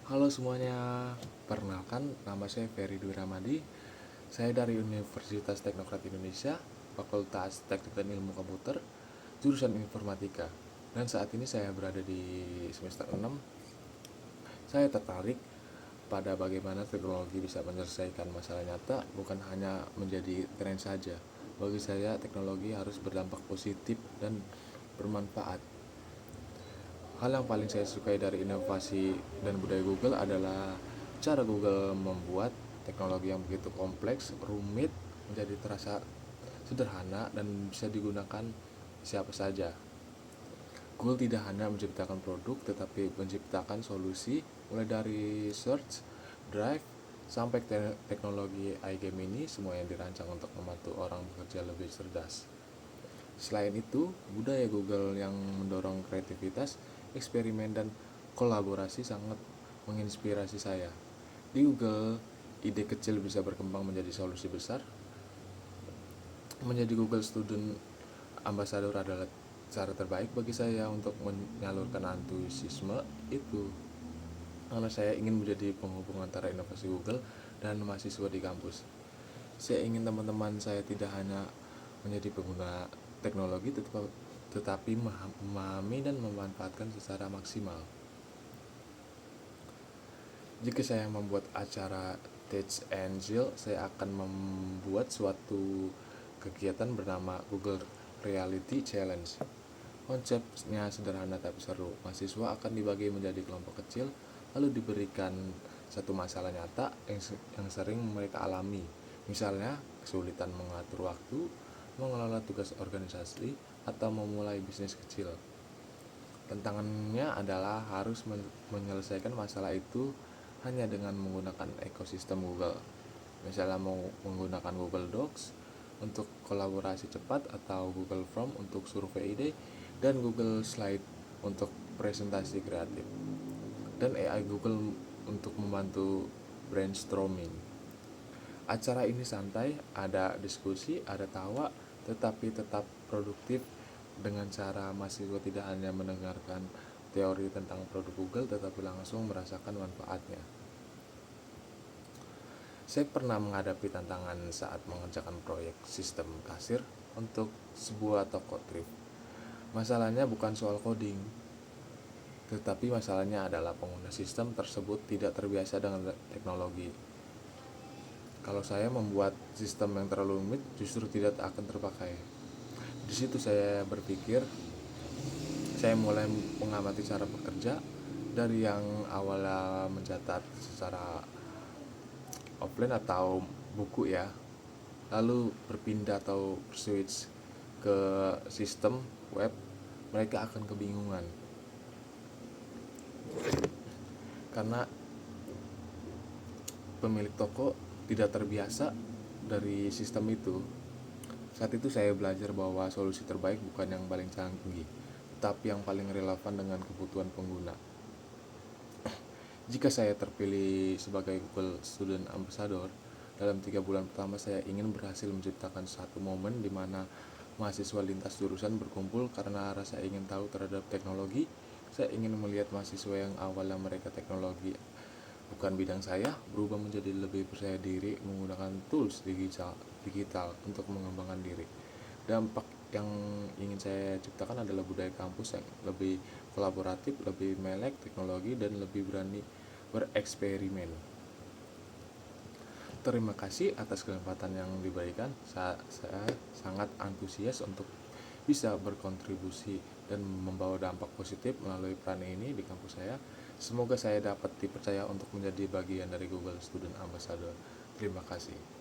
Halo semuanya, perkenalkan nama saya Ferry Dwi Ramadi. Saya dari Universitas Teknokrat Indonesia, Fakultas Teknik dan Ilmu Komputer, jurusan Informatika. Dan saat ini saya berada di semester 6. Saya tertarik pada bagaimana teknologi bisa menyelesaikan masalah nyata, bukan hanya menjadi tren saja. Bagi saya, teknologi harus berdampak positif dan bermanfaat. Hal yang paling saya sukai dari inovasi dan budaya Google adalah cara Google membuat teknologi yang begitu kompleks, rumit, menjadi terasa sederhana dan bisa digunakan siapa saja. Google tidak hanya menciptakan produk, tetapi menciptakan solusi mulai dari search, drive, sampai teknologi iGame ini semua yang dirancang untuk membantu orang bekerja lebih cerdas. Selain itu, budaya Google yang mendorong kreativitas, eksperimen, dan kolaborasi sangat menginspirasi saya. Di Google, ide kecil bisa berkembang menjadi solusi besar. Menjadi Google Student Ambassador adalah cara terbaik bagi saya untuk menyalurkan antusiasme itu. Karena saya ingin menjadi penghubung antara inovasi Google dan mahasiswa di kampus. Saya ingin teman-teman saya tidak hanya menjadi pengguna teknologi, tetapi memahami dan memanfaatkan secara maksimal. Jika saya membuat acara Teach Angel, saya akan membuat suatu kegiatan bernama Google Reality Challenge. Konsepnya sederhana tapi seru. Mahasiswa akan dibagi menjadi kelompok kecil, lalu diberikan satu masalah nyata yang sering mereka alami. Misalnya, kesulitan mengatur waktu, mengelola tugas organisasi, atau memulai bisnis kecil. Tantangannya adalah harus menyelesaikan masalah itu hanya dengan menggunakan ekosistem Google. Misalnya menggunakan Google Docs untuk kolaborasi cepat, atau Google Form untuk survei ide, dan Google Slide untuk presentasi kreatif, dan AI Google untuk membantu brainstorming. Acara ini santai, ada diskusi, ada tawa, tetapi tetap produktif dengan cara mahasiswa tidak hanya mendengarkan teori tentang produk Google, tetapi langsung merasakan manfaatnya. Saya pernah menghadapi tantangan saat mengerjakan proyek sistem kasir untuk sebuah toko thrift. Masalahnya bukan soal coding, tetapi masalahnya adalah pengguna sistem tersebut tidak terbiasa dengan teknologi. Kalau saya membuat sistem yang terlalu rumit, justru tidak akan terpakai. Di situ saya berpikir, saya mulai mengamati cara bekerja dari yang awalnya mencatat secara offline atau buku ya, lalu berpindah atau switch ke sistem web. Mereka akan kebingungan karena pemilik toko tidak terbiasa dari sistem itu. Saat itu saya belajar bahwa solusi terbaik bukan yang paling canggih, tapi yang paling relevan dengan kebutuhan pengguna. Jika saya terpilih sebagai Google Student Ambassador, dalam 3 bulan pertama saya ingin berhasil menciptakan satu momen di mana mahasiswa lintas jurusan berkumpul karena rasa ingin tahu terhadap teknologi. Saya ingin melihat mahasiswa yang awalnya mereka teknologi bukan bidang saya, berubah menjadi lebih percaya diri menggunakan tools digital untuk mengembangkan diri. Dampak yang ingin saya ciptakan adalah budaya kampus yang lebih kolaboratif, lebih melek teknologi, dan lebih berani bereksperimen. Terima kasih atas kesempatan yang diberikan. Saya sangat antusias untuk bisa berkontribusi dan membawa dampak positif melalui peran ini di kampus saya. Semoga saya dapat dipercaya untuk menjadi bagian dari Google Student Ambassador. Terima kasih.